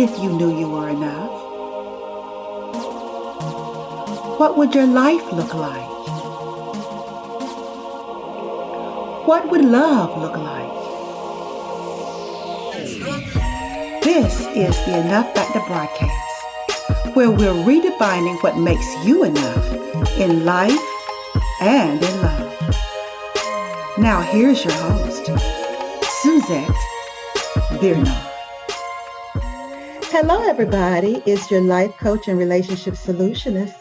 if you knew you were enough? What would your life look like? What would love look like? This is the Enough Factor broadcast, where we're redefining what makes you enough in life and in love. Now here's your host, Suzette Birnall. Hello everybody, it's your life coach and relationship solutionist,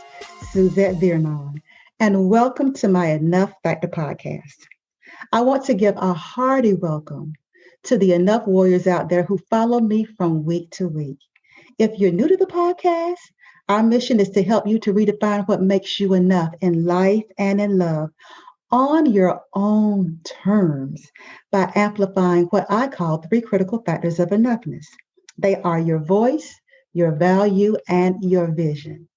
Suzette Birnall, and welcome to my Enough Factor podcast. I want to give a hearty welcome to the Enough warriors out there who follow me from week to week. If you're new to the podcast, our mission is to help you to redefine what makes you enough in life and in love on your own terms by amplifying what I call 3 critical factors of enoughness. They are your voice, your value, and your vision.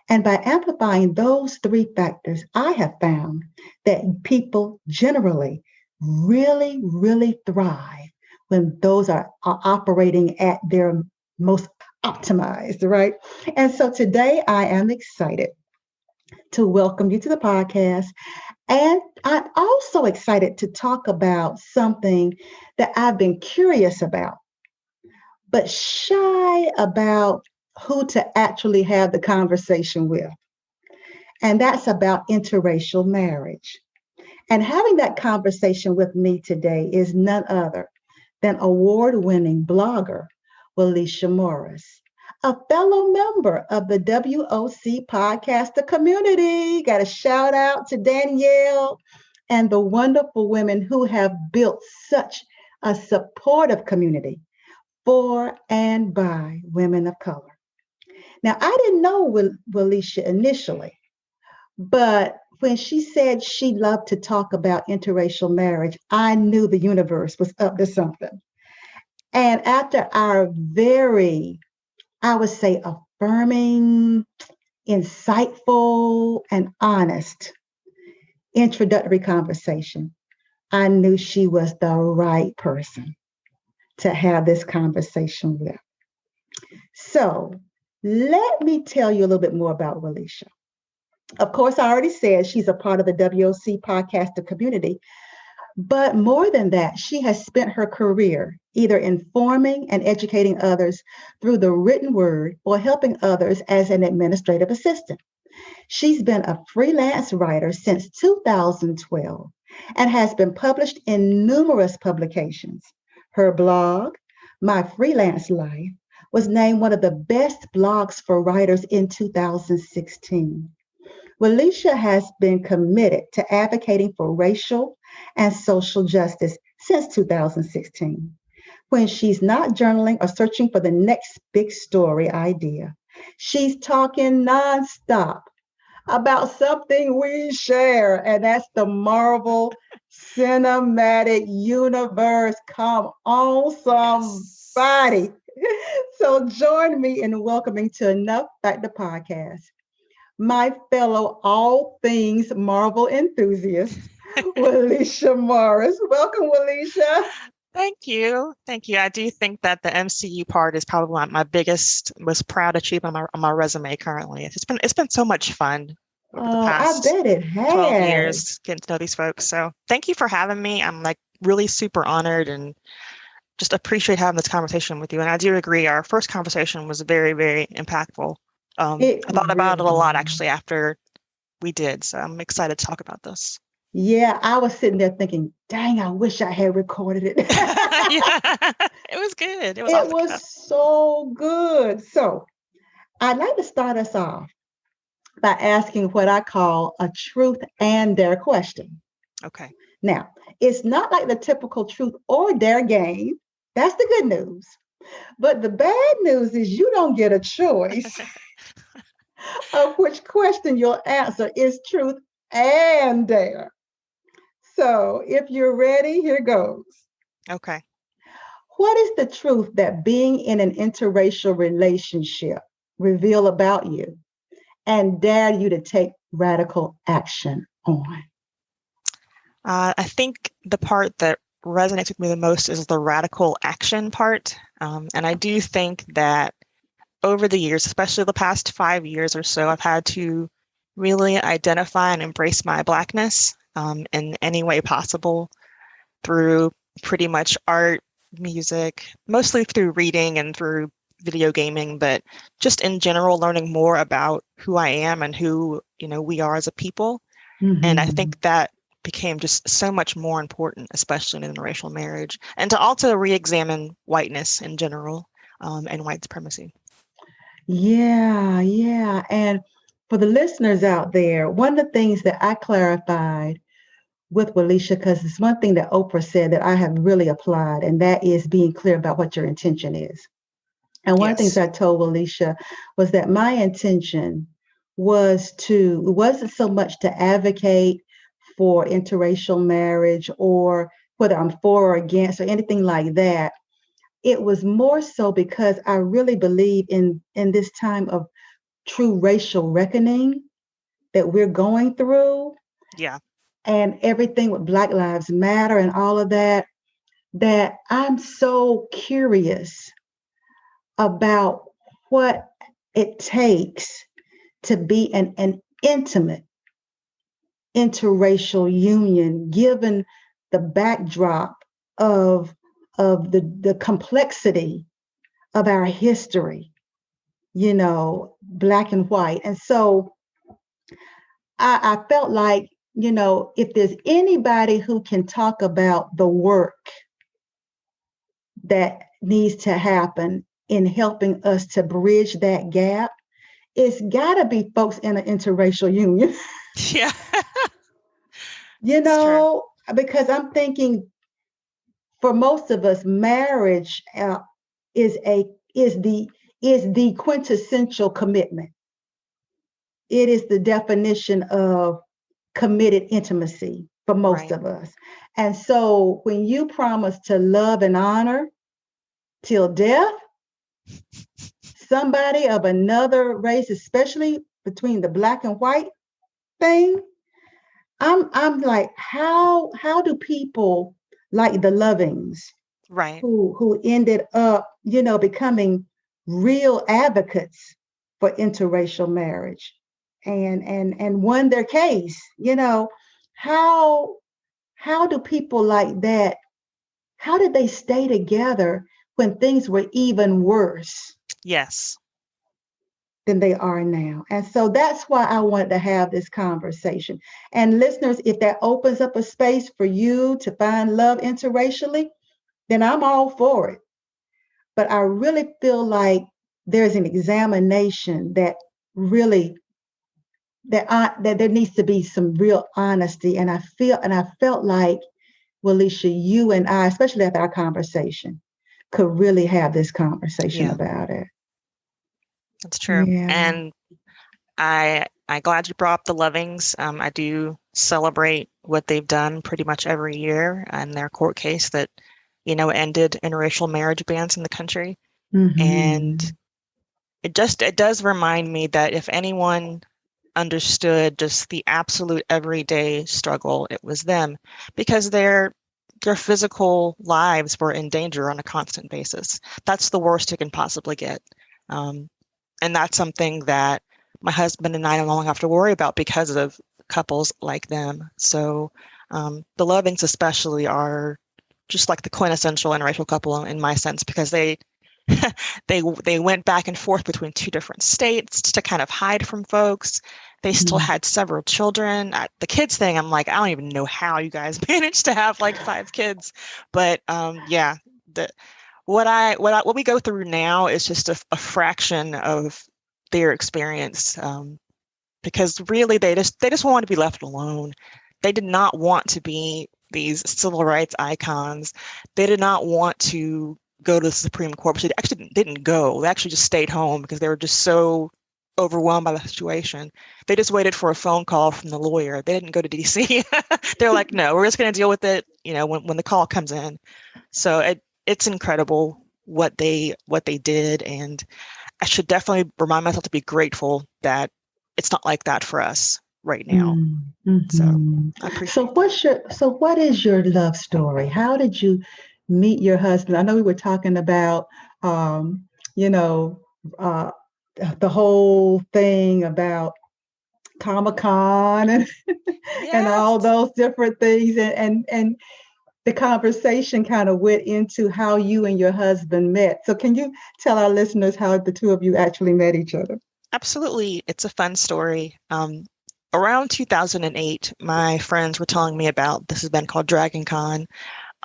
And by amplifying those 3 factors, I have found that people generally really thrive when those are operating at their most optimized, right? And so today I am excited to welcome you to the podcast. And I'm also excited to talk about something that I've been curious about, but shy about who to actually have the conversation with. And that's about interracial marriage. And having that conversation with me today is none other than award-winning blogger Williesha Morris, a fellow member of the WOC podcaster community. Got a shout out to Danielle and the wonderful women who have built such a supportive community for and by women of color. Now, I didn't know Williesha initially, but when she said she loved to talk about interracial marriage, I knew the universe was up to something. And after our very, I would say, affirming, insightful, and honest introductory conversation, I knew she was the right person to have this conversation with. So let me tell you a little bit more about Williesha. Of course, I already said she's a part of the WOC podcaster community, but more than that, she has spent her career either informing and educating others through the written word or helping others as an administrative assistant. She's been a freelance writer since 2012 and has been published in numerous publications. Her blog, My Freelance Life, was named one of the best blogs for writers in 2016. Williesha has been committed to advocating for racial and social justice since 2016. When she's not journaling or searching for the next big story idea, she's talking nonstop about something we share, and that's the Marvel Cinematic Universe. Come on, somebody. So join me in welcoming to Enough Factor podcast my fellow all things Marvel enthusiast, Williesha Morris. Welcome, Williesha. Thank you. Thank you. I do think that the MCU part is probably my biggest, most proud achievement on my resume currently. It's been so much fun over the past I bet it has. 12 years getting to know these folks. So thank you for having me. I'm like really super honored and just appreciate having this conversation with you. And I do agree, our first conversation was very, very impactful. I thought about it a lot actually after we did. So I'm excited to talk about this. Yeah, I was sitting there thinking, dang, I wish I had recorded it. Yeah, it was good. It was so good. So I'd like to start us off by asking what I call a truth and dare question. Okay. Now, it's not like the typical truth or dare game. That's the good news. But the bad news is you don't get a choice of which question you'll answer is truth and dare. So if you're ready, here goes. Okay. What is the truth that being in an interracial relationship reveal about you and dare you to take radical action on? I think the part that resonates with me the most is the radical action part. And I do think that over the years, especially the past 5 years or so, I've had to really identify and embrace my Blackness in any way possible through pretty much art, music, mostly through reading and through video gaming, but just in general, learning more about who I am and who, we are as a people. And I think that became just so much more important, especially in interracial marriage, and to also re-examine whiteness in general and white supremacy. Yeah, yeah. And for the listeners out there, one of the things that I clarified with Williesha, because it's one thing that Oprah said that I have really applied, and that is being clear about what your intention is. And one of the things I told Williesha was that my intention wasn't so much to advocate for interracial marriage or whether I'm for or against or anything like that. It was more so because I really believe in this time of true racial reckoning that we're going through. Yeah. And everything with Black Lives Matter and all of that I'm so curious about what it takes to be an intimate interracial union, given the backdrop of the complexity of our history, Black and white. And so I felt like, if there's anybody who can talk about the work that needs to happen in helping us to bridge that gap, it's got to be folks in an interracial union. Yeah. Because I'm thinking for most of us, marriage is the quintessential commitment. It is the definition of committed intimacy for most of us. And so when you promise to love and honor till death, somebody of another race, especially between the Black and white thing, I'm like, how do people like the Lovings, who ended up, becoming real advocates for interracial marriage and won their case, how do people like that, how did they stay together when things were even worse? Yes. Than they are now. And so that's why I wanted to have this conversation. And listeners, if that opens up a space for you to find love interracially, then I'm all for it. But I really feel like there's an examination that really, that there needs to be some real honesty. And I felt like, Williesha, you and I, especially after our conversation, could really have this conversation about it. That's true. Yeah. And I'm glad you brought up the Lovings. I do celebrate what they've done pretty much every year in their court case that, ended interracial marriage bans in the country. And it does remind me that if anyone understood just the absolute everyday struggle, it was them, because their physical lives were in danger on a constant basis. That's the worst you can possibly get. And that's something that my husband and I no longer have to worry about because of couples like them. So the Lovings especially are just like the quintessential interracial couple in my sense, because they went back and forth between two different states to kind of hide from folks. They still had several children. The kids thing, I'm like, I don't even know how you guys managed to have like 5 kids. But what we go through now is just a fraction of their experience, because really they just wanted to be left alone. They did not want to be these civil rights icons. They did not want to go to the Supreme Court, but they actually didn't go. They actually just stayed home because they were just so overwhelmed by the situation. They just waited for a phone call from the lawyer. They didn't go to DC. They're like, no, we're just going to deal with it, when the call comes in. So it's incredible what they did, and I should definitely remind myself to be grateful that it's not like that for us right now. So I appreciate. So what is your love story? How did you meet your husband? I know we were talking about uh, the whole thing about Comic-Con and, and Yes. all those different things. And the conversation kind of went into how you and your husband met. So can you tell our listeners how the two of you actually met each other? Absolutely. It's a fun story. Around 2008, my friends were telling me about this event called Dragon Con.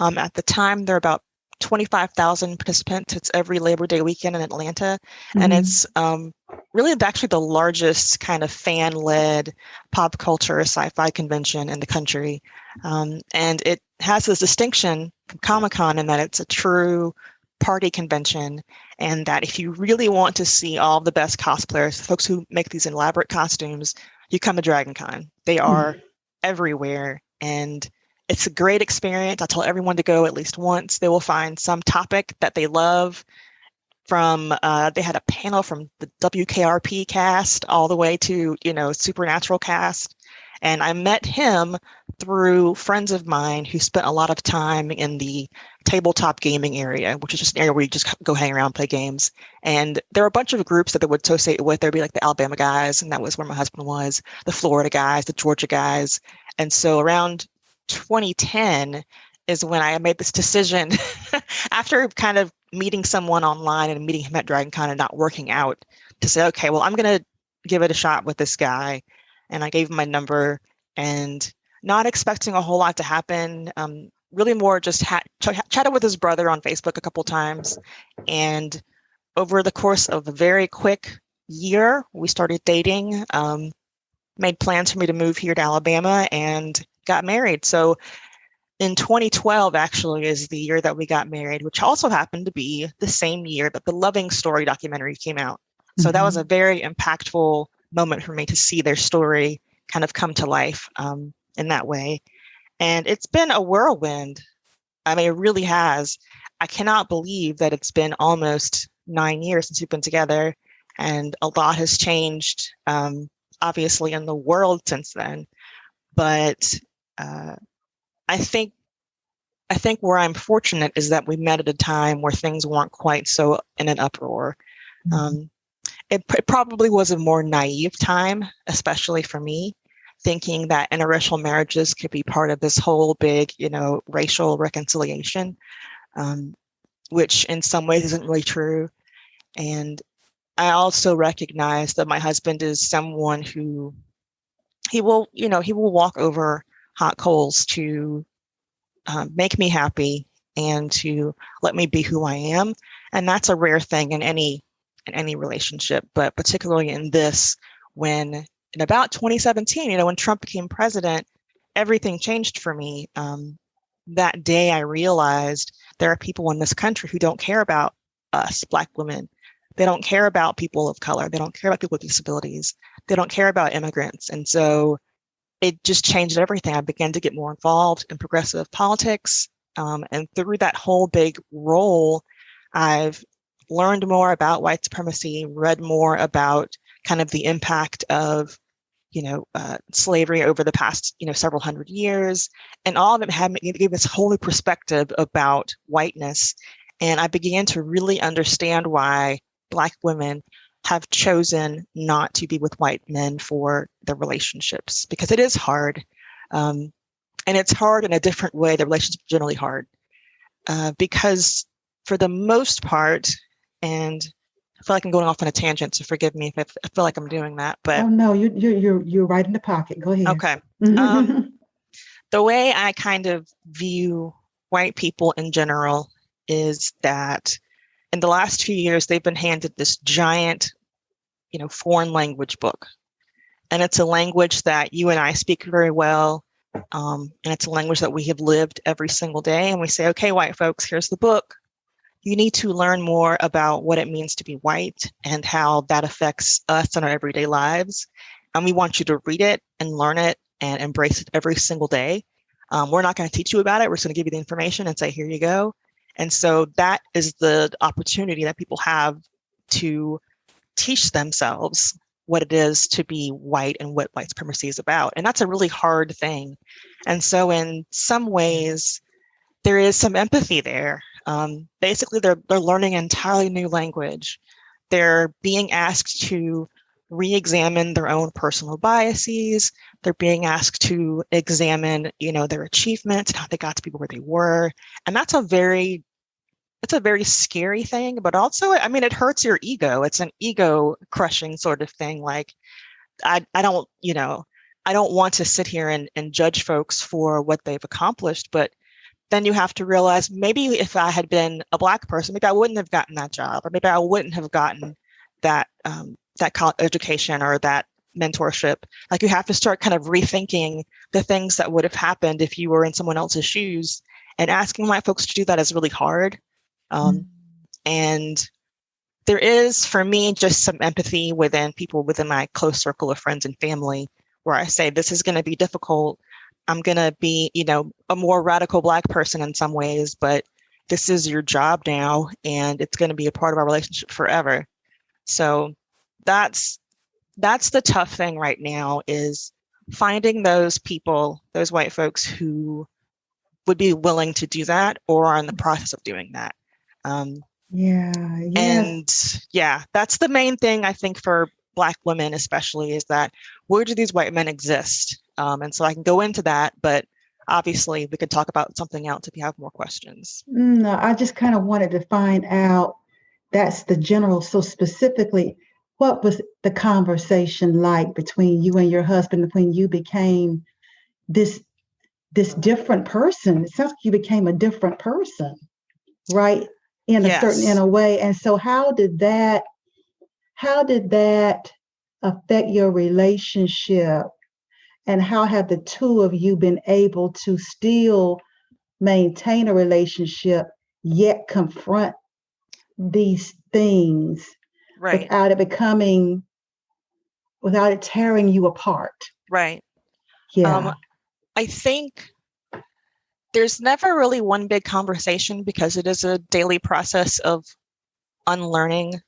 At the time, there are about 25,000 participants. It's every Labor Day weekend in Atlanta. And it's really actually the largest kind of fan-led pop culture sci-fi convention in the country. And it has this distinction from Comic-Con in that it's a true party convention, and that if you really want to see all the best cosplayers, folks who make these elaborate costumes, you come to Dragon Con. They are everywhere, and it's a great experience. I tell everyone to go at least once. They will find some topic that they love. From they had a panel from the WKRP cast all the way to, Supernatural cast. And I met him through friends of mine who spent a lot of time in the tabletop gaming area, which is just an area where you just go hang around, play games. And there were a bunch of groups that they would associate with. There'd be like the Alabama guys, and that was where my husband was, the Florida guys, the Georgia guys. And so around 2010 is when I made this decision after kind of meeting someone online and meeting him at DragonCon and not working out, to say, okay, well, I'm going to give it a shot with this guy. And I gave him my number, and not expecting a whole lot to happen. Really more just chatted with his brother on Facebook a couple times. And over the course of a very quick year, we started dating, made plans for me to move here to Alabama, and got married. So in 2012, actually, is the year that we got married, which also happened to be the same year that the Loving Story documentary came out. So that was a very impactful moment for me to see their story kind of come to life in that way. And it's been a whirlwind. I mean, it really has. I cannot believe that it's been almost 9 years since we've been together, and a lot has changed, obviously, in the world since then. But I think where I'm fortunate is that we met at a time where things weren't quite so in an uproar. It probably was a more naive time, especially for me, thinking that interracial marriages could be part of this whole big, racial reconciliation, which in some ways isn't really true. And I also recognize that my husband is someone who he will walk over hot coals to make me happy and to let me be who I am. And that's a rare thing in any relationship, but particularly in this, when in about 2017, when Trump became president, everything changed for me. That day I realized there are people in this country who don't care about us, Black women. They don't care about people of color. They don't care about people with disabilities. They don't care about immigrants. And so it just changed everything. I began to get more involved in progressive politics. And through that whole big role, I've learned more about white supremacy, read more about kind of the impact of, slavery over the past, several hundred years. And all of it gave this whole new perspective about whiteness. And I began to really understand why Black women have chosen not to be with white men for their relationships, because it is hard. And it's hard in a different way. The relationships are generally hard because for the most part, and I feel like I'm going off on a tangent, so forgive me if I feel like I'm doing that. But no, you're right in the pocket. Go ahead. Okay. The way I kind of view white people in general is that in the last few years, they've been handed this giant, foreign language book. And it's a language that you and I speak very well. And it's a language that we have lived every single day. And we say, okay, white folks, here's the book. You need to learn more about what it means to be white and how that affects us in our everyday lives. And we want you to read it and learn it and embrace it every single day. We're not going to teach you about it. We're just going to give you the information and say, here you go. And so that is the opportunity that people have to teach themselves what it is to be white and what white supremacy is about. And that's a really hard thing. And so in some ways, there is some empathy there. Basically, they're learning an entirely new language they're being asked to re-examine their own personal biases. They're being asked to examine, their achievements and how they got to be where they were. And it's a very scary thing, but also, it hurts your ego. It's an ego crushing sort of thing. Like, I don't want to sit here and judge folks for what they've accomplished, but then you have to realize maybe if I had been a Black person, maybe I wouldn't have gotten that job, or maybe I wouldn't have gotten that college education or that mentorship. Like, you have to start kind of rethinking the things that would have happened if you were in someone else's shoes, and asking White folks to do that is really hard. And there is, for me, just some empathy within people within my close circle of friends and family, where I say, this is going to be difficult. I'm going to be, a more radical Black person in some ways, but this is your job now, and it's going to be a part of our relationship forever. So that's the tough thing right now, is finding those people, those white folks who would be willing to do that or are in the process of doing that. And that's the main thing, I think, for Black women especially, is that where do these white men exist? And so I can go into that, but obviously we could talk about something else if you have more questions. No, I just kind of wanted to find out, that's the general. So specifically, what was the conversation like between you and your husband when you became this different person? It sounds like you became a different person, right? In a way. And so how did that affect your relationship? And how have the two of you been able to still maintain a relationship, yet confront these things without it tearing you apart? Right. Yeah. I think there's never really one big conversation, because it is a daily process of unlearning,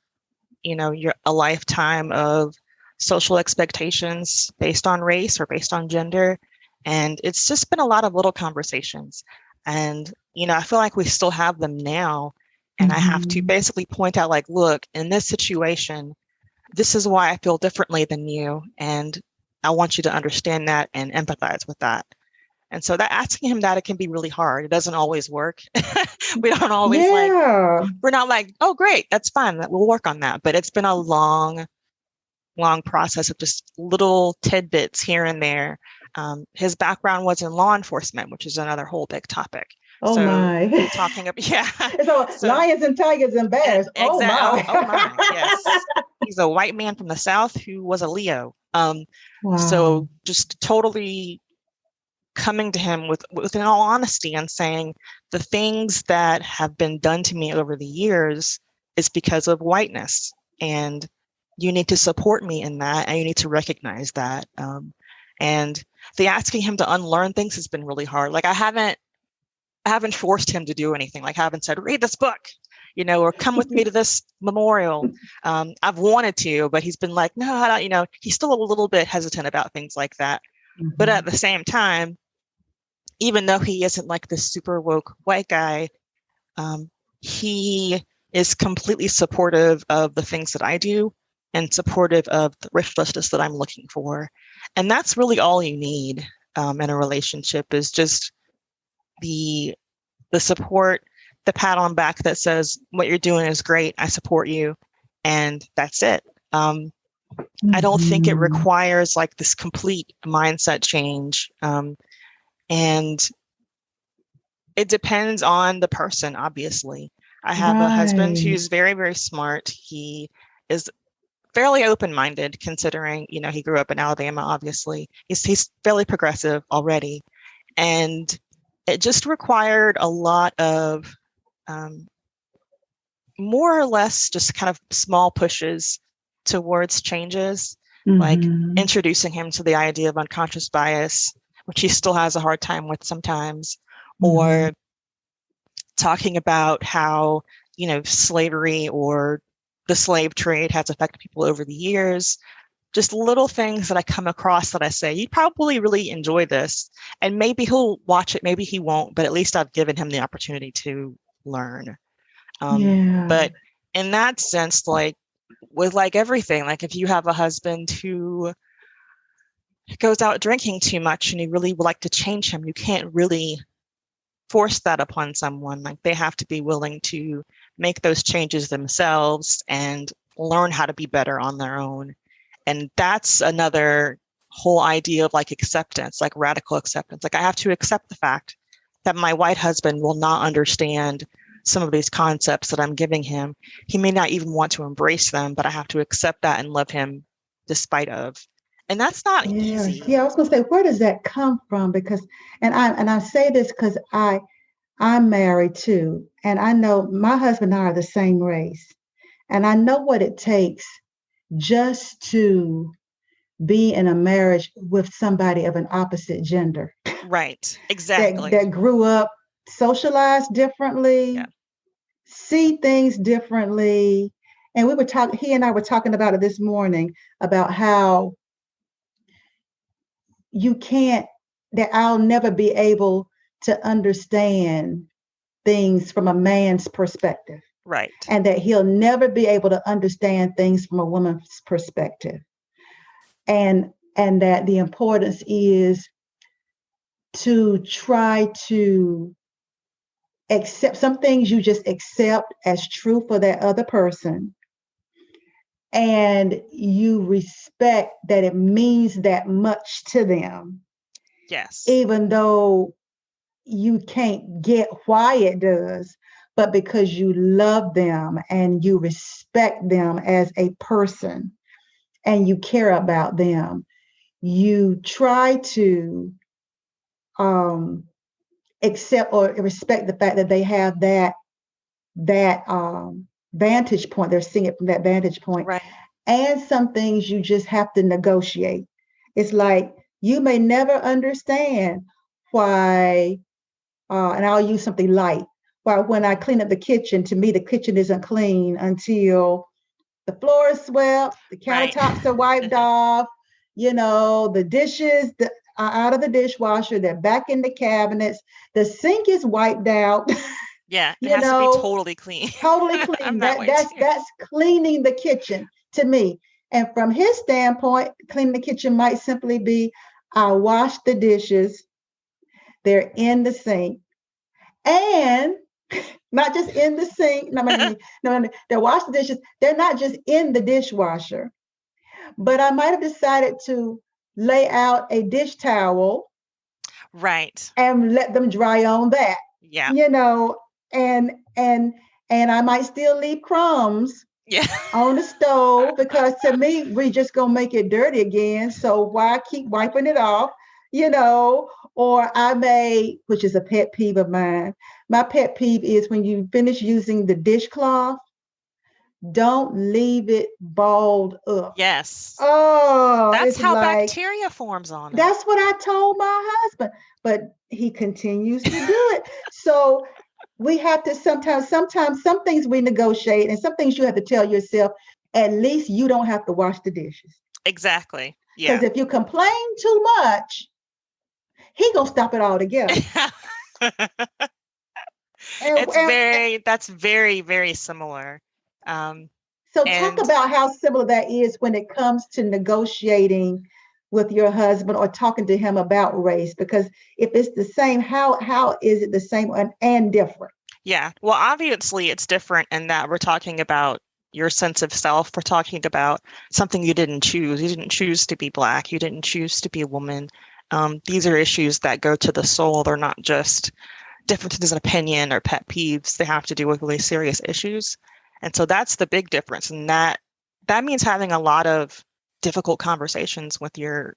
a lifetime of social expectations based on race or based on gender. And it's just been a lot of little conversations. And, I feel like we still have them now. And I have to basically point out, like, look, in this situation, this is why I feel differently than you. And I want you to understand that and empathize with that. And so that asking him that, it can be really hard. It doesn't always work. We don't always we're not like, oh, great, that's fine. We'll work on that. But it's been a long process of just little tidbits here and there. His background was in law enforcement, which is another whole big topic. Oh, so my. Talking about, So lions and tigers and bears. Oh my. Oh my. Yes. He's a white man from the South who was a Leo. Wow. So just totally coming to him with in all honesty and saying, the things that have been done to me over the years is because of whiteness, and you need to support me in that, and you need to recognize that. And the asking him to unlearn things has been really hard. Like, I haven't forced him to do anything. Like, I haven't said, read this book, or come with me to this memorial. I've wanted to, but he's been like, no, I don't, he's still a little bit hesitant about things like that. But at the same time, even though he isn't like this super woke white guy, he is completely supportive of the things that I do and supportive of the racial justice that I'm looking for. And that's really all you need in a relationship, is just the support, the pat on back that says, what you're doing is great, I support you, and that's it. I don't think it requires like this complete mindset change. And it depends on the person, obviously. I have a husband who's very, very smart. He is fairly open-minded, considering, he grew up in Alabama, obviously. He's fairly progressive already. And it just required a lot of more or less just kind of small pushes towards changes, like introducing him to the idea of unconscious bias, which he still has a hard time with sometimes, or talking about how, slavery or the slave trade has affected people over the years. Just little things that I come across that I say, you probably really enjoy this, and maybe he'll watch it, maybe he won't, but at least I've given him the opportunity to learn. But in that sense, like, with like everything, like if you have a husband who goes out drinking too much and you really would like to change him, you can't really force that upon someone. Like they have to be willing to make those changes themselves and learn how to be better on their own. And that's another whole idea of like acceptance, like radical acceptance. Like I have to accept the fact that my white husband will not understand some of these concepts that I'm giving him. He may not even want to embrace them, but I have to accept that and love him despite of. And that's not easy. Yeah, I was gonna say, where does that come from? Because, and I say this because I'm married too, and I know my husband and I are the same race, and I know what it takes just to be in a marriage with somebody of an opposite gender. Right, exactly. That grew up socialized differently, Yeah. see things differently. And he and I were talking about it this morning about how that I'll never be able to understand things from a man's perspective. Right. And that he'll never be able to understand things from a woman's perspective. And that the importance is to try to accept some things you just accept as true for that other person. And you respect that it means that much to them. Yes. Even though you can't get why it does, but because you love them and you respect them as a person and you care about them, you try to accept or respect the fact that they have that vantage point. They're seeing it from that vantage point. Right. And some things you just have to negotiate. It's like you may never understand why, and I'll use something light. Why when I clean up the kitchen, to me the kitchen isn't clean until the floor is swept, the countertops are wiped off, the dishes are out of the dishwasher, they're back in the cabinets, the sink is wiped out. Yeah, it has to be totally clean. Totally clean. That's cleaning the kitchen to me. And from his standpoint, cleaning the kitchen might simply be, I wash the dishes, they're in the sink, and not just in the sink. No, they wash the dishes. They're not just in the dishwasher, but I might have decided to lay out a dish towel, right, and let them dry on that. Yeah, and I might still leave crumbs. Yeah. On the stove, because to me, we just gonna make it dirty again. So why keep wiping it off? Or I may, which is a pet peeve of mine. My pet peeve is when you finish using the dishcloth, don't leave it balled up. Yes. Oh, that's how bacteria forms on it. That's what I told my husband, but he continues to do it. So we have to sometimes some things we negotiate, and some things you have to tell yourself, at least you don't have to wash the dishes. Exactly. Yeah. Because if you complain too much, he gonna stop it altogether. That's very, very similar. So talk about how similar that is when it comes to negotiating with your husband or talking to him about race, because if it's the same, how is it the same and different? Yeah, well, obviously it's different in that we're talking about your sense of self. We're talking about something you didn't choose. You didn't choose to be Black. You didn't choose to be a woman. These are issues that go to the soul. They're not just differences in opinion or pet peeves. They have to do with really serious issues. And so that's the big difference. And that means having a lot of difficult conversations with your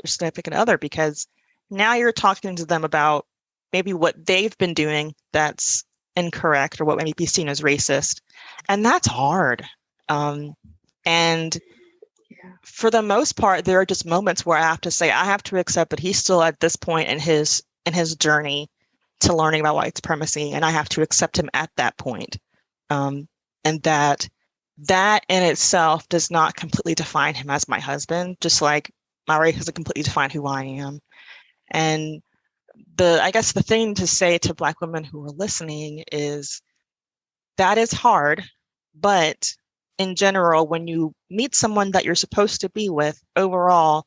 significant other, because now you're talking to them about maybe what they've been doing that's incorrect or what may be seen as racist. And that's hard. And for the most part, there are just moments where I have to say, I have to accept that he's still at this point in his journey to learning about white supremacy, and I have to accept him at that point. And that in itself does not completely define him as my husband, just like my race doesn't completely define who I am. And I guess the thing to say to Black women who are listening is that is hard, but in general, when you meet someone that you're supposed to be with, overall,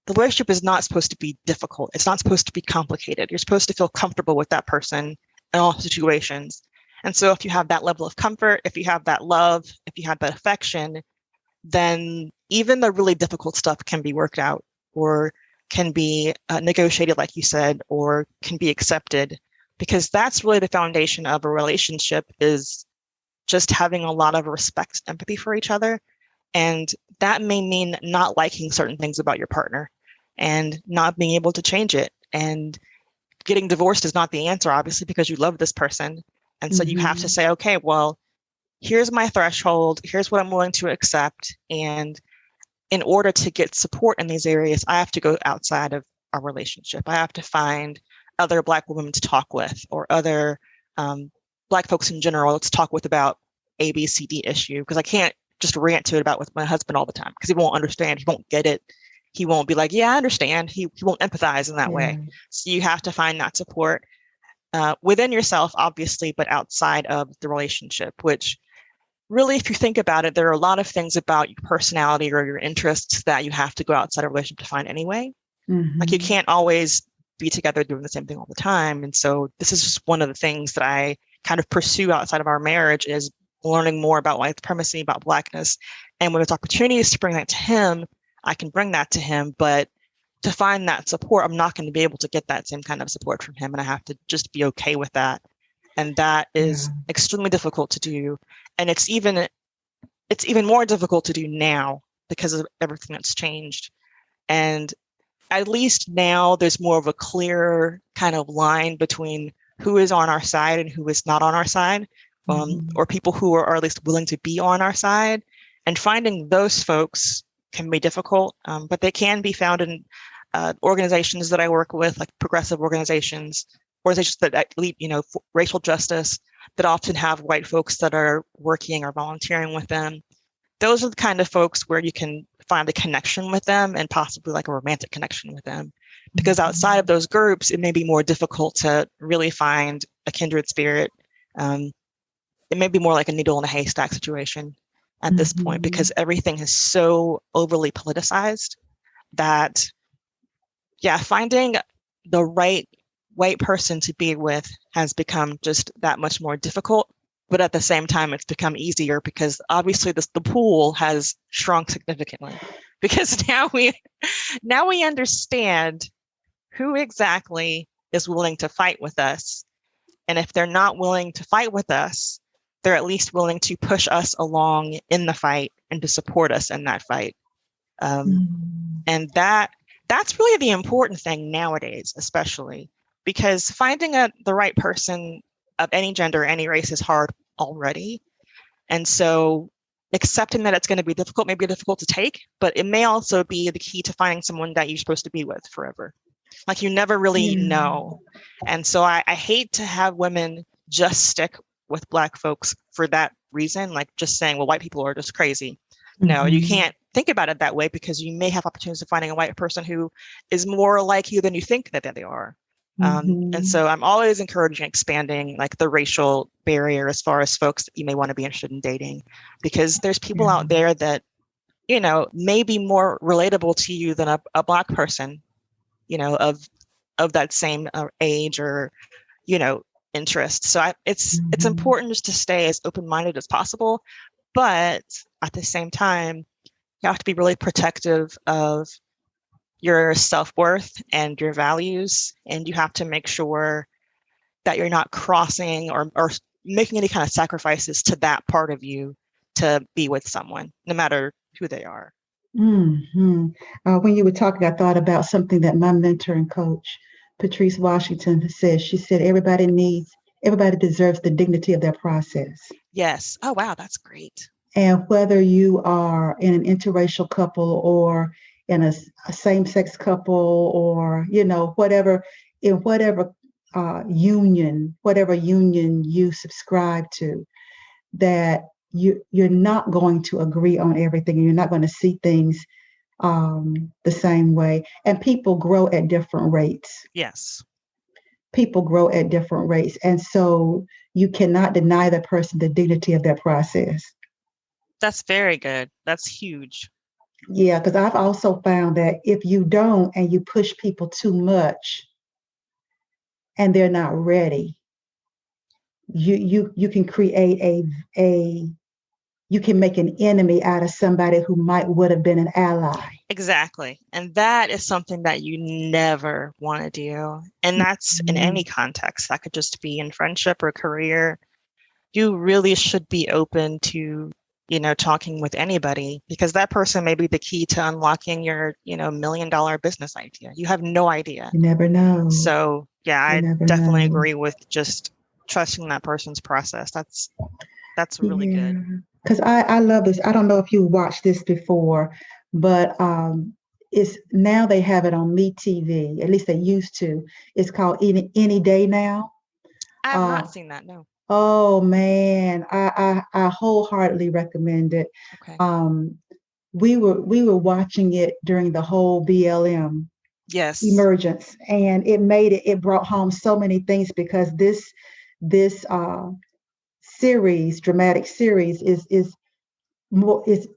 the relationship is not supposed to be difficult. It's not supposed to be complicated. You're supposed to feel comfortable with that person in all situations. And so if you have that level of comfort, if you have that love, if you have that affection, then even the really difficult stuff can be worked out, or can be negotiated, like you said, or can be accepted, because that's really the foundation of a relationship, is just having a lot of respect and empathy for each other. And that may mean not liking certain things about your partner and not being able to change it. And getting divorced is not the answer, obviously, because you love this person. And so you have to say, okay, well, here's my threshold. Here's what I'm willing to accept. And in order to get support in these areas, I have to go outside of our relationship. I have to find other Black women to talk with, or other Black folks in general to talk with about A, B, C, D issue, because I can't just rant to it about with my husband all the time, because he won't understand. He won't get it. He won't be like, yeah, I understand. He won't empathize in that way. So you have to find that support within yourself, obviously, but outside of the relationship, which really, if you think about it, there are a lot of things about your personality or your interests that you have to go outside a relationship to find anyway. Like, you can't always be together doing the same thing all the time. And so this is just one of the things that I kind of pursue outside of our marriage, is learning more about white supremacy, about Blackness. And when there's opportunities to bring that to him, I can bring that to him. But to find that support, I'm not going to be able to get that same kind of support from him. And I have to just be okay with that. And that is extremely difficult to do. And it's even more difficult to do now because of everything that's changed. And at least now there's more of a clear kind of line between who is on our side and who is not on our side, or people who are at least willing to be on our side. And finding those folks can be difficult, but they can be found in organizations that I work with, like progressive organizations that lead, for racial justice, that often have white folks that are working or volunteering with them. Those are the kind of folks where you can find a connection with them, and possibly like a romantic connection with them. Because outside of those groups, it may be more difficult to really find a kindred spirit. It may be more like a needle in a haystack situation at this point, because everything is so overly politicized that, finding the right white person to be with has become just that much more difficult. But at the same time, it's become easier, because obviously the pool has shrunk significantly, because now we understand who exactly is willing to fight with us. And if they're not willing to fight with us, they're at least willing to push us along in the fight and to support us in that fight. And that's really the important thing nowadays, especially because finding the right person of any gender, any race is hard already. And so accepting that it's going to be difficult may be difficult to take, but it may also be the key to finding someone that you're supposed to be with forever. Like, you never really know. And so I hate to have women just stick with Black folks for that reason, like just saying, well, white people are just crazy. No, you can't think about it that way, because you may have opportunities of finding a white person who is more like you than you think that they are. And so I'm always encouraging expanding like the racial barrier as far as folks that you may want to be interested in dating, because there's people out there that, may be more relatable to you than a Black person, of that same age or, interest. So it's important just to stay as open-minded as possible. But at the same time, you have to be really protective of your self-worth and your values. And you have to make sure that you're not crossing or making any kind of sacrifices to that part of you to be with someone, no matter who they are. When you were talking, I thought about something that my mentor and coach, Patrice Washington, said. She said, everybody deserves the dignity of their process. Yes. Oh, wow. That's great. And whether you are in an interracial couple or in a same-sex couple, or, whatever union you subscribe to, that you're not going to agree on everything, and you're not going to see things the same way. And people grow at different rates. Yes. People grow at different rates. And so you cannot deny that person the dignity of their process. That's very good. That's huge. Yeah, because I've also found that if you don't and you push people too much and they're not ready, you can create a you can make an enemy out of somebody who would have been an ally. Exactly. And that is something that you never want to do. And that's in any context. That could just be in friendship or career. You really should be open to, talking with anybody, because that person may be the key to unlocking your, $1 million business idea. You have no idea. You never know. So yeah, I definitely agree with just trusting that person's process. That's really good. Because I love this. I don't know if you watched this before, but it's now they have it on MeTV. At least they used to. It's called Any Day Now. I have not seen that. No. Oh man, I wholeheartedly recommend it. Okay. We were watching it during the whole BLM emergence, and it brought home so many things, because this dramatic series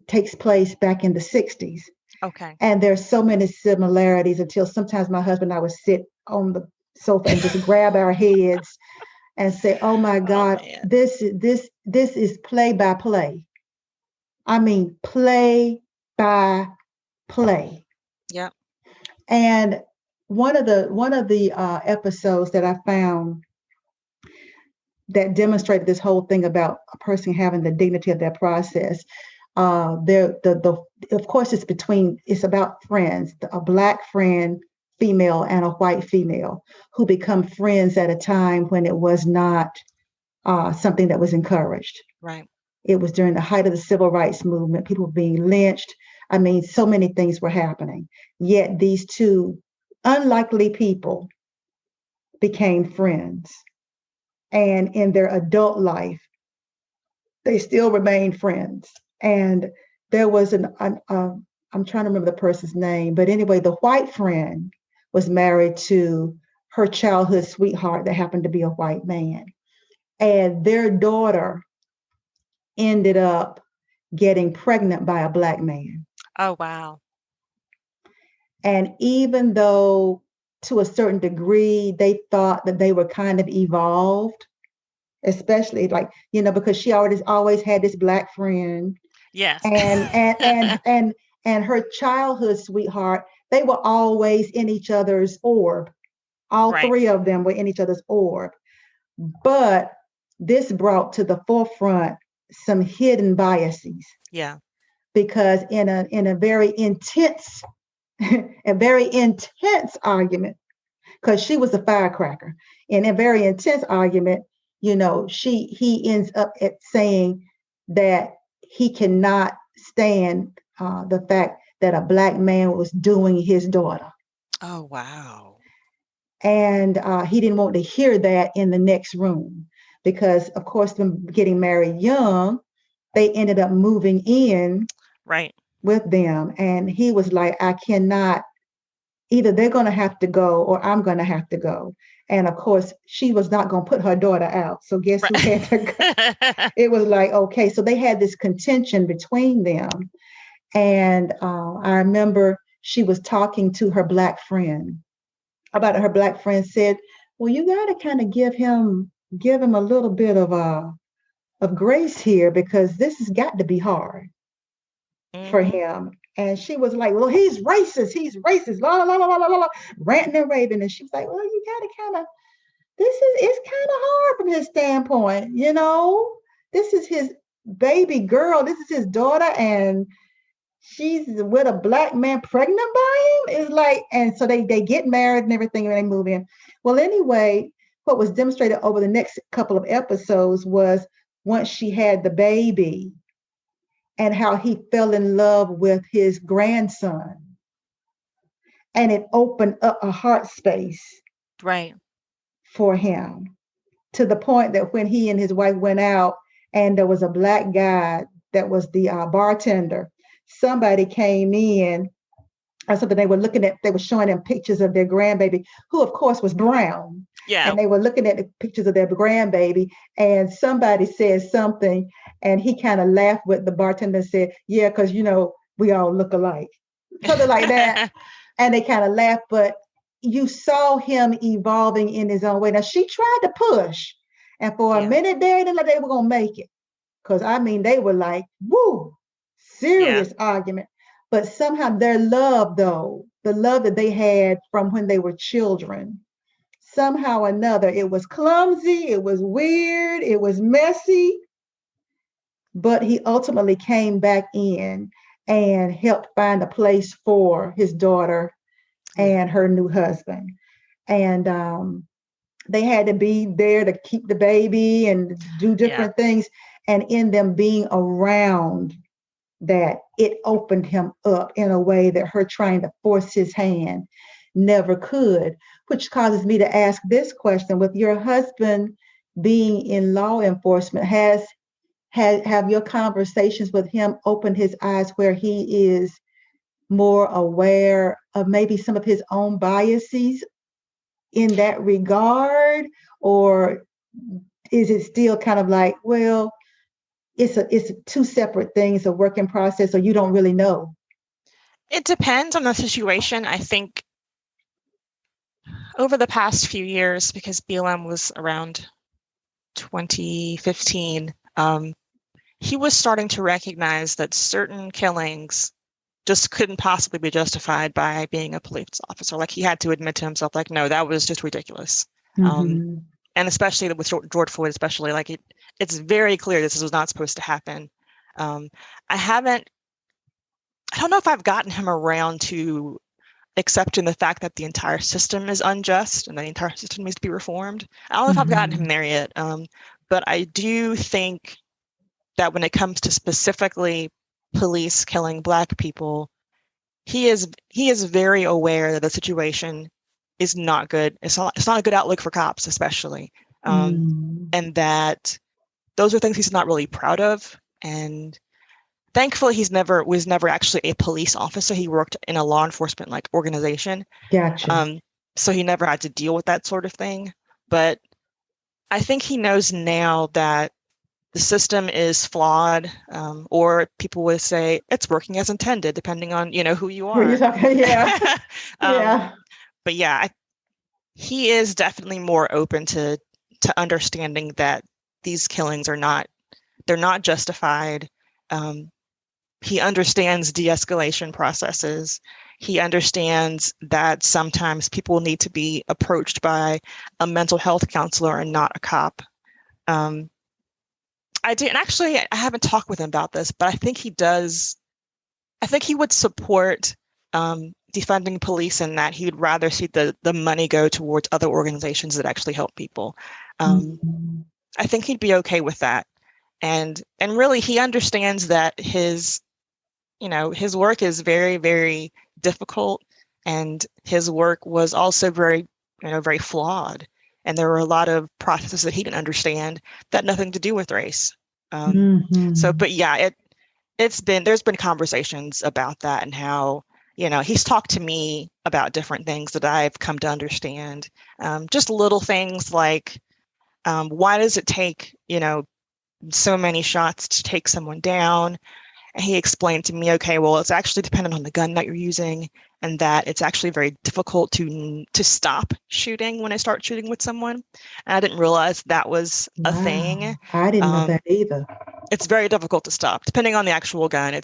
takes place back in the 60s. Okay. And there's so many similarities, until sometimes my husband and I would sit on the sofa and just grab our heads and say, "Oh my God, this is play by play." I mean, play by play. Yeah. And one of the episodes that I found that demonstrated this whole thing about a person having the dignity of their process. Of course, it's about friends, a Black friend, female, and a white female, who become friends at a time when it was not something that was encouraged. Right. It was during the height of the civil rights movement. People were being lynched. I mean, so many things were happening. Yet these two unlikely people became friends. And in their adult life, they still remain friends. And there was I'm trying to remember the person's name, but anyway, the white friend was married to her childhood sweetheart that happened to be a white man. And their daughter ended up getting pregnant by a Black man. Oh, wow. And even though to a certain degree, they thought that they were kind of evolved, especially because she always had this Black friend. Yes. And her childhood sweetheart, they were always in each other's orb. All three of them were in each other's orb. But this brought to the forefront some hidden biases. Yeah. Because in a very intense argument, because she was a firecracker, in a very intense argument, he ends up at saying that he cannot stand the fact that a Black man was doing his daughter. Oh, wow. And he didn't want to hear that in the next room, because, of course, them getting married young, they ended up moving in with them. And he was like, I cannot, either they're going to have to go or I'm going to have to go. And of course, she was not going to put her daughter out. So guess who had to go? It was like, okay, so they had this contention between them. And I remember she was talking to her Black friend about it. Her Black friend said, well, you got to kind of give him a little bit of grace here, because this has got to be hard for him. And she was like, well, he's racist, la, la, la, la, la, la, ranting and raving. And she was like, well, you got to kind of, it's kind of hard from his standpoint, this is his baby girl, this is his daughter, and she's with a Black man pregnant by him. It's like, and so they get married and everything, and they move in. Well, anyway, what was demonstrated over the next couple of episodes was once she had the baby, and how he fell in love with his grandson. And it opened up a heart space for him, to the point that when he and his wife went out and there was a Black guy that was the bartender, somebody came in or something. They were showing them pictures of their grandbaby, who of course was brown. Yeah. And they were looking at the pictures of their grandbaby, and somebody said something, and he kind of laughed with the bartender and said, yeah, because we all look alike. Something like that. And they kind of laughed, but you saw him evolving in his own way. Now she tried to push, and for a minute there, they were gonna make it. Because they were like, woo, serious argument. But somehow their love, though, the love that they had from when they were children, somehow or another, it was clumsy, it was weird, it was messy. But he ultimately came back in and helped find a place for his daughter and her new husband. And they had to be there to keep the baby and do different things. And in them being around that, it opened him up in a way that her trying to force his hand never could, which causes me to ask this question. With your husband being in law enforcement, have your conversations with him opened his eyes where he is more aware of maybe some of his own biases in that regard? Or is it still kind of like, well, it's two separate things, a work in process, or you don't really know? It depends on the situation. I think over the past few years, because BLM was around 2015, he was starting to recognize that certain killings just couldn't possibly be justified by being a police officer. Like, he had to admit to himself, like, no, that was just ridiculous. And especially with George Floyd, especially, like, it's very clear this was not supposed to happen. I don't know if I've gotten him around to accepting the fact that the entire system is unjust and the entire system needs to be reformed. I don't know if I've gotten him there yet. But I do think that when it comes to specifically police killing Black people, he is very aware that the situation is not good. It's not a good outlook for cops, especially, and that those are things he's not really proud of. And thankfully, he was never actually a police officer. He worked in a law enforcement organization. Gotcha. So he never had to deal with that sort of thing. But I think he knows now that the system is flawed, or people would say it's working as intended, depending on who you are. But yeah, he is definitely more open to understanding that these killings they're not justified. He understands de-escalation processes. He understands that sometimes people need to be approached by a mental health counselor and not a cop. I do, and actually, I haven't talked with him about this, but I think he does. I think he would support defunding police, in that he'd rather see the money go towards other organizations that actually help people. I think he'd be okay with that, and really, he understands that his work is very, very difficult, and his work was also very, very flawed. And there were a lot of processes that he didn't understand that had nothing to do with race. So, but yeah, there's been conversations about that, and how, he's talked to me about different things that I've come to understand. Just little things like, why does it take, so many shots to take someone down? And he explained to me, okay, well, it's actually dependent on the gun that you're using, and that it's actually very difficult to stop shooting when I start shooting with someone. And I didn't realize that was a thing. I didn't know that either. It's very difficult to stop. Depending on the actual gun,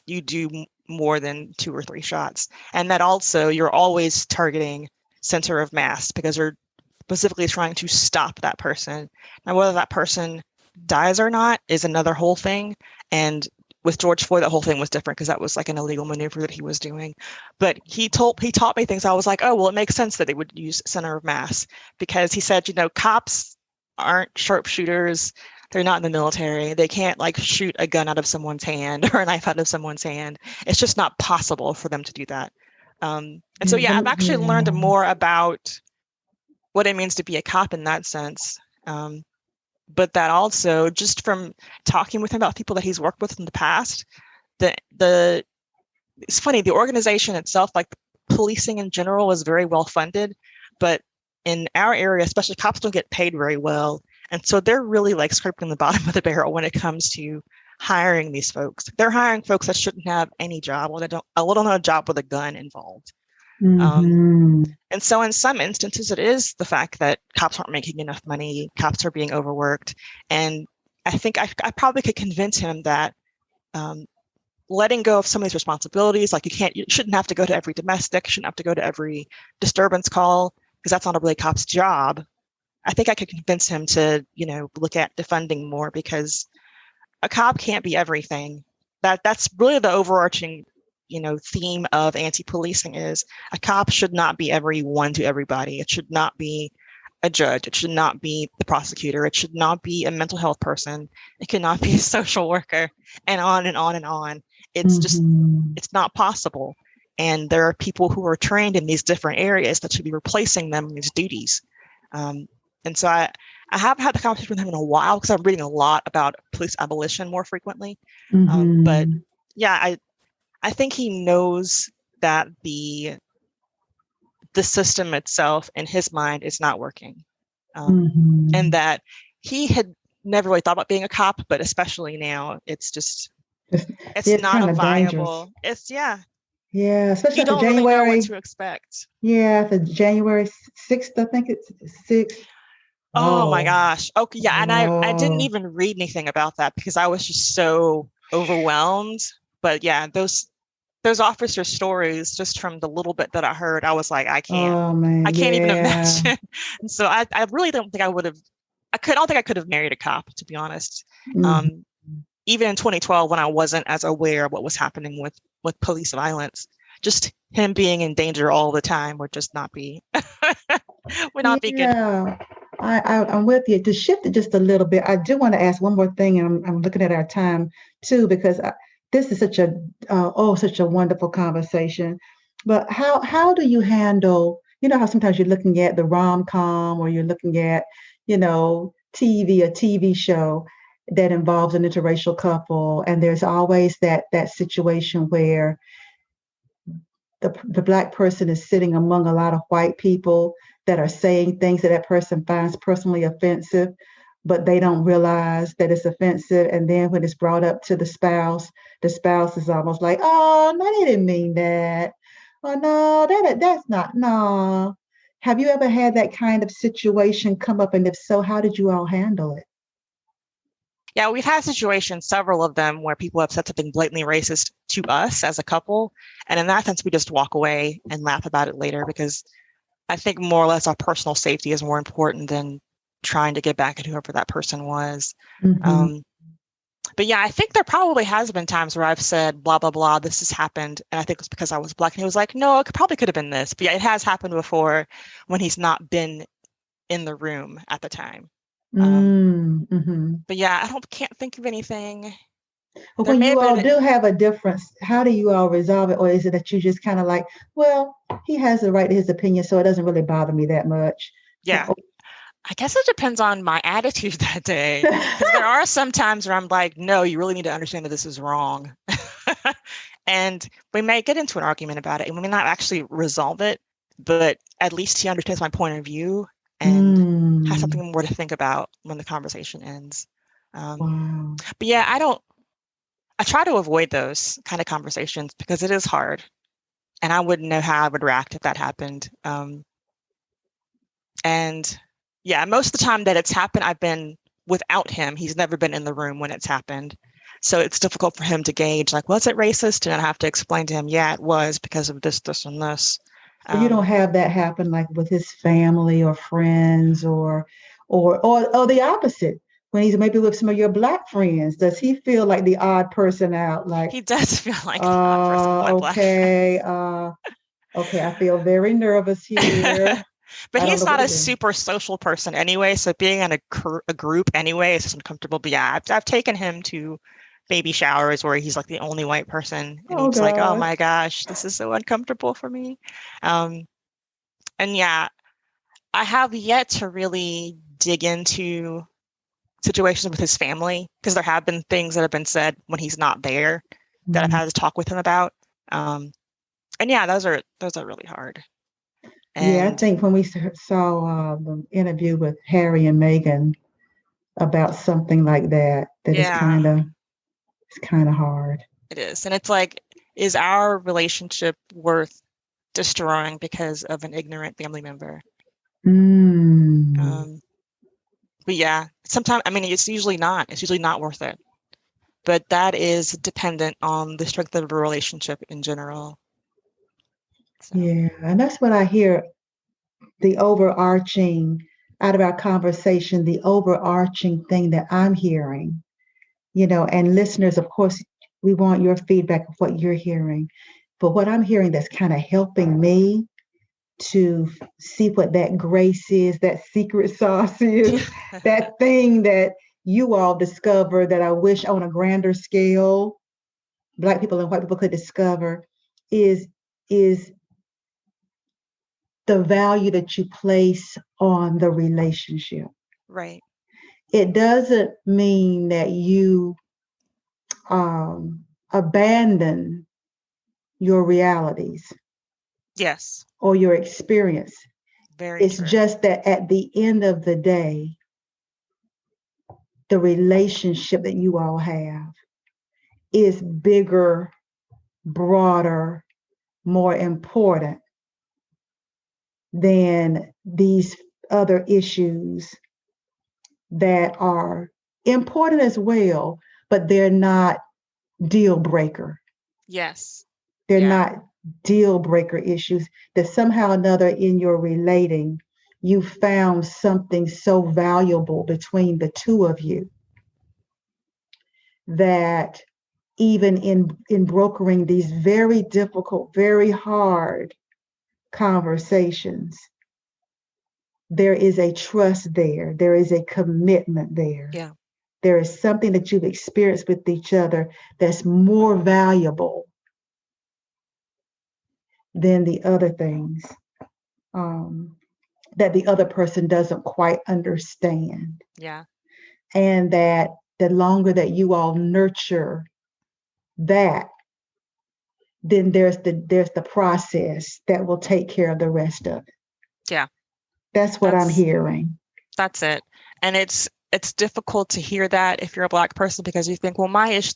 you do more than 2 or 3 shots. And that also, you're always targeting center of mass, because you're specifically trying to stop that person. Now, whether that person dies or not is another whole thing. And with George Floyd, that whole thing was different, because that was like an illegal maneuver that he was doing. But he taught me things. I was like, oh, well, it makes sense that they would use center of mass, because he said, cops aren't sharpshooters. They're not in the military. They can't shoot a gun out of someone's hand or a knife out of someone's hand. It's just not possible for them to do that. And so, yeah, I've actually learned more about what it means to be a cop in that sense. But that also, just from talking with him about people that he's worked with in the past, the it's funny, the organization itself, like policing in general, is very well funded, but in our area, especially, cops don't get paid very well. And so they're really like scraping the bottom of the barrel when it comes to hiring these folks. They're hiring folks that shouldn't have any job, or they don't, let alone a job with a gun involved. And so in some instances, it is the fact that cops aren't making enough money, cops are being overworked. And I think I probably could convince him that letting go of some of these responsibilities, like you shouldn't have to go to every domestic, shouldn't have to go to every disturbance call, because that's not a really cop's job. I think I could convince him to, look at defunding more, because a cop can't be everything. That's really the overarching, theme of anti-policing is a cop should not be everyone to everybody. It should not be a judge. It should not be the prosecutor. It should not be a mental health person. It cannot be a social worker, and on and on and on. It's just, it's not possible. And there are people who are trained in these different areas that should be replacing them in these duties. And so I haven't had the conversation with him in a while, because I'm reading a lot about police abolition more frequently. But yeah, I think he knows that the system itself, in his mind, is not working. And that he had never really thought about being a cop, but especially now, it's not a viable. Dangerous. Yeah, especially you don't January, really know what to expect. Yeah, the January 6th, I think it's 6th. Oh my gosh. Okay, yeah, and I didn't even read anything about that because I was just so overwhelmed. But yeah, those officer stories, just from the little bit that I heard, I was like, I can't even imagine. And so I really don't think I would have. I don't think I could have married a cop, to be honest. Even in 2012, when I wasn't as aware of what was happening with police violence, just him being in danger all the time would just not be be good. Yeah, I'm with you. To shift it just a little bit, I do want to ask one more thing, and I'm looking at our time too, because this is such a wonderful conversation. But how do you handle, how sometimes you're looking at the rom-com, or you're looking at, a TV show that involves an interracial couple, and there's always that situation where the Black person is sitting among a lot of white people that are saying things that person finds personally offensive, but they don't realize that it's offensive. And then when it's brought up to the spouse is almost like, oh, no, they didn't mean that. Oh, no, that's not, no. Have you ever had that kind of situation come up? And if so, how did you all handle it? Yeah, we've had situations, several of them, where people have said something blatantly racist to us as a couple. And in that sense, we just walk away and laugh about it later, because I think more or less our personal safety is more important than trying to get back at whoever that person was. But yeah, I think there probably has been times where I've said, blah, blah, blah, this has happened. And I think it's because I was Black. And he was like, no, it probably could have been this. But yeah, it has happened before when he's not been in the room at the time. But yeah, I can't think of anything. But when you all do have a difference, how do you all resolve it? Or is it that you just kind of like, well, he has the right to his opinion, so it doesn't really bother me that much? Yeah. I guess it depends on my attitude that day. Because there are some times where I'm like, no, you really need to understand that this is wrong. And we may get into an argument about it, and we may not actually resolve it, but at least he understands my point of view and has something more to think about when the conversation ends. But yeah, I try to avoid those kind of conversations because it is hard, and I wouldn't know how I would react if that happened. And yeah, most of the time that it's happened, I've been without him. He's never been in the room when it's happened. So it's difficult for him to gauge, like, was it racist? And I have to explain to him, yeah, it was because of this, this, and this. So you don't have that happen like with his family or friends or the opposite. When he's maybe with some of your Black friends, does he feel like the odd person out? Like, he does feel like the odd person with Black friends. Okay, I feel very nervous here. But he's not a super social person anyway, so being in a group anyway is just uncomfortable. But yeah, I've taken him to baby showers where he's like the only white person, and he's like, oh my gosh, this is so uncomfortable for me. And yeah, I have yet to really dig into situations with his family, because there have been things that have been said when he's not there that I've had to talk with him about. And yeah, those are really hard. Yeah, I And think when we saw the interview with Harry and Meghan about something like that, yeah, it's kind of hard. it is. And it's like, is our relationship worth destroying because of an ignorant family member? Mm, Um, but yeah, sometimes, I mean, it's usually not. It's usually not worth it. But that is dependent on the strength of a relationship in general. So, yeah, and that's what I hear, the overarching, out of our conversation, the overarching thing that I'm hearing, and listeners, of course, we want your feedback of what you're hearing. But what I'm hearing that's kind of helping me to see what that grace is, that secret sauce is, that thing that you all discover that I wish on a grander scale, Black people and white people could discover, is the value that you place on the relationship. right. It doesn't mean that you abandon your realities Yes. or your experience. Very It's true. just that at the end of the day, the relationship that you all have is bigger, broader, more important than these other issues that are important as well, but they're not deal breaker. Yes. They're Yeah. not deal breaker issues that somehow or another in your relating, you found something so valuable between the two of you that even in brokering these very difficult, very hard conversations, there is a trust there. There is a commitment there. Yeah. There is something that you've experienced with each other that's more valuable than the other things that the other person doesn't quite understand. Yeah. And that the longer that you all nurture that, then there's the process that will take care of the rest of it. Yeah. That's what I'm hearing. That's it. And it's difficult to hear that if you're a Black person because you think, well,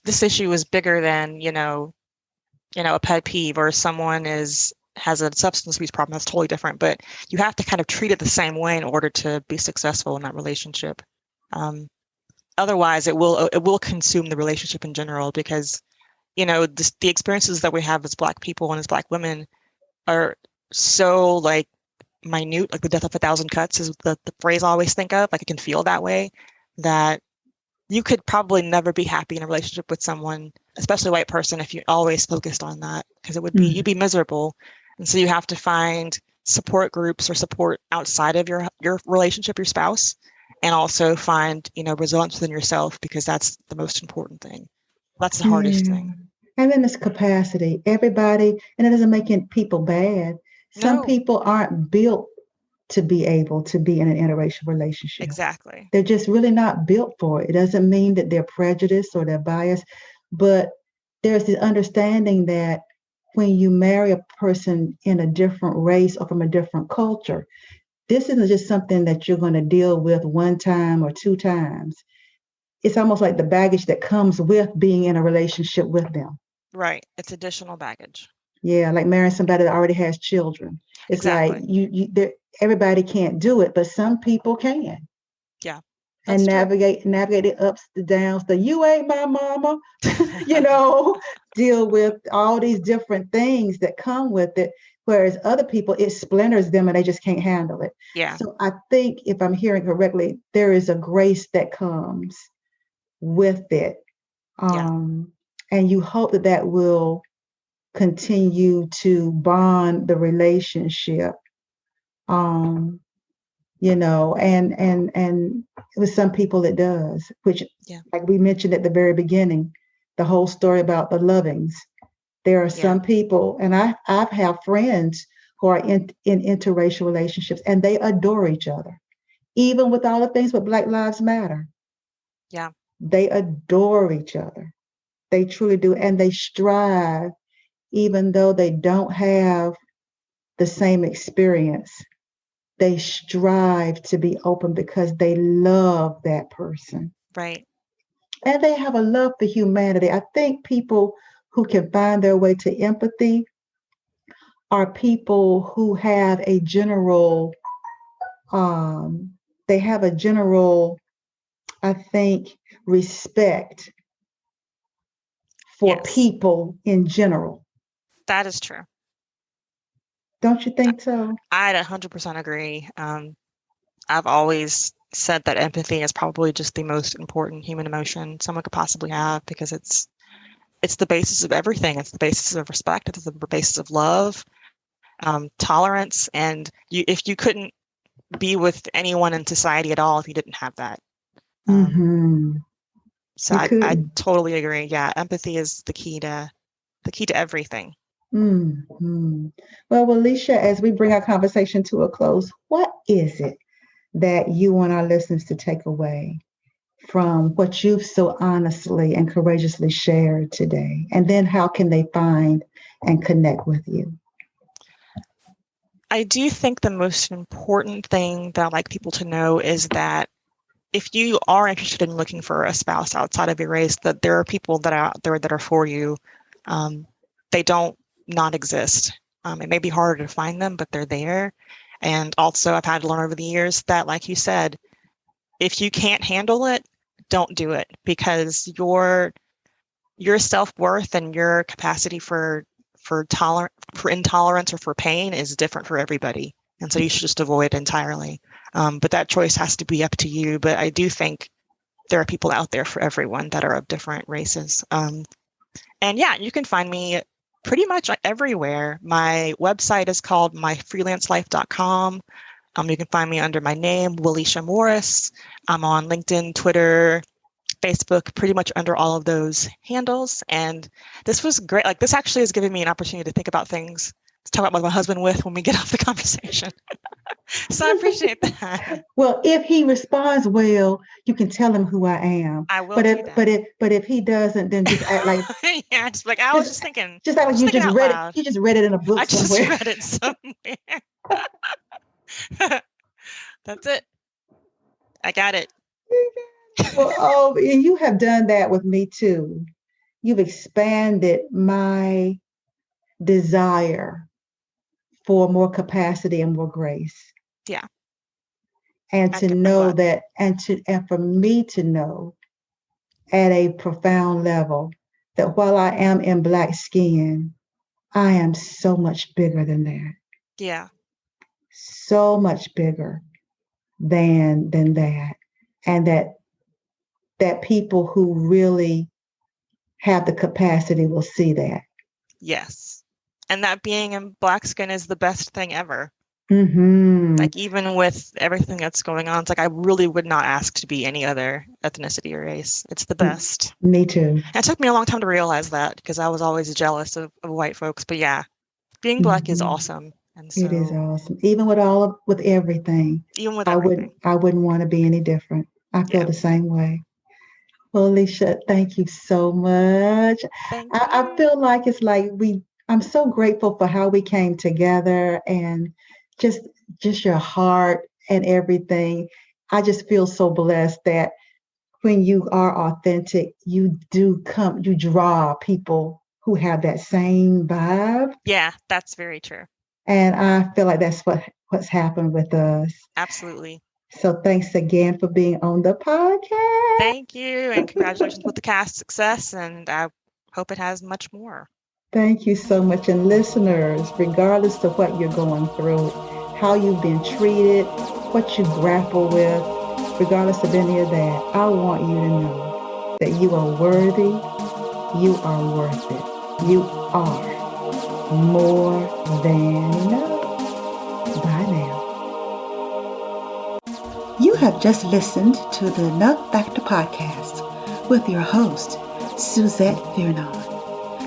this issue is bigger than, a pet peeve, or someone has a substance abuse problem that's totally different. But you have to kind of treat it the same way in order to be successful in that relationship. Otherwise, it will consume the relationship in general because, the experiences that we have as Black people and as Black women are so like minute, like the death of a thousand cuts is the phrase I always think of. Like it can feel that way, that you could probably never be happy in a relationship with someone, especially a white person, if you always focused on that, because you'd be miserable. And so you have to find support groups or support outside of your relationship, your spouse, and also find, resilience within yourself, because that's the most important thing. That's the hardest thing. And then this capacity, everybody, and it doesn't make people bad. Some No. people aren't built to be able to be in an interracial relationship. Exactly. They're just really not built for it. It doesn't mean that they're prejudiced or they're biased, but there's the understanding that when you marry a person in a different race or from a different culture, this isn't just something that you're going to deal with one time or two times. It's almost like the baggage that comes with being in a relationship with them. Right. It's additional baggage. Yeah, like marrying somebody that already has children. It's exactly. Like everybody can't do it, but some people can. Yeah. And navigate the ups, the downs, the you ain't my mama, deal with all these different things that come with it. Whereas other people, it splinters them and they just can't handle it. Yeah. So I think if I'm hearing correctly, there is a grace that comes with it. And you hope that will continue to bond the relationship. And with some people it does, which like we mentioned at the very beginning, the whole story about the lovings. There are some people, and I've had friends who are in interracial relationships and they adore each other, even with all the things with Black Lives Matter. Yeah. They adore each other. They truly do. And they strive even though they don't have the same experience, they strive to be open because they love that person. Right. And they have a love for humanity. I think people who can find their way to empathy are people who have a general, they have a general, I think, respect for Yes. people in general. That is true. Don't you think so? I'd 100% agree. I've always said that empathy is probably just the most important human emotion someone could possibly have, because it's the basis of everything. It's the basis of respect. It's the basis of love, tolerance, and if you couldn't be with anyone in society at all if you didn't have that. So I totally agree. Yeah, empathy is the key to everything. Well, Williesha, as we bring our conversation to a close, what is it that you want our listeners to take away from what you've so honestly and courageously shared today? And then how can they find and connect with you? I do think the most important thing that I'd like people to know is that if you are interested in looking for a spouse outside of your race, that there are people that are out there that are for you. They don't not exist. It may be harder to find them, but they're there. And also, I've had to learn over the years that, like you said, if you can't handle it, don't do it, because your self-worth and your capacity for intolerance or for pain is different for everybody. And so you should just avoid it entirely. But that choice has to be up to you. But I do think there are people out there for everyone that are of different races. And yeah, you can find me pretty much everywhere. My website is called myfreelancelife.com. You can find me under my name, Williesha Morris. I'm on LinkedIn, Twitter, Facebook, pretty much under all of those handles. And this was great. Like, this actually has given me an opportunity to think about things to talk about my husband with when we get off the conversation. So I appreciate that. Well, if he responds well, you can tell him who I am. I will. But if he doesn't, then just act like yeah, just like I was just thinking. Just act like you just read it. You just read it in a book somewhere. I just read it somewhere. That's it. I got it. Well, and you have done that with me too. You've expanded my desire for more capacity and more grace. Yeah. And to know that, and for me to know at a profound level that while I am in Black skin, I am so much bigger than that. Yeah. So much bigger than that. And that people who really have the capacity will see that. Yes. And that being in Black skin is the best thing ever. Mm-hmm. Like, even with everything that's going on, it's like I really would not ask to be any other ethnicity or race. It's the best. Me too. And it took me a long time to realize that, because I was always jealous of white folks. But yeah, being Black is awesome. And so, it is awesome. Even with everything. Even with everything. I wouldn't want to be any different. I feel the same way. Well, Williesha, thank you so much. I feel like it's like I'm so grateful for how we came together, and just your heart and everything. I just feel so blessed that when you are authentic, you draw people who have that same vibe. Yeah, that's very true. And I feel like that's what's happened with us. Absolutely. So thanks again for being on the podcast. Thank you. And congratulations with the cast success. And I hope it has much more. Thank you so much. And listeners, regardless of what you're going through, how you've been treated, what you grapple with, regardless of any of that, I want you to know that you are worthy, you are worth it, you are more than enough. Bye now. You have just listened to the Enough Factor podcast with your host, Suzette Vernon.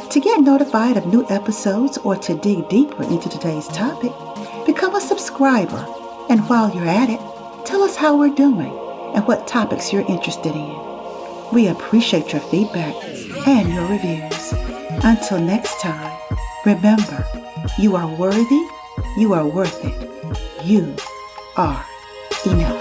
To get notified of new episodes or to dig deeper into today's topic, become a subscriber. And while you're at it, tell us how we're doing and what topics you're interested in. We appreciate your feedback and your reviews. Until next time, Remember, you are worthy, you are worth it, you are enough.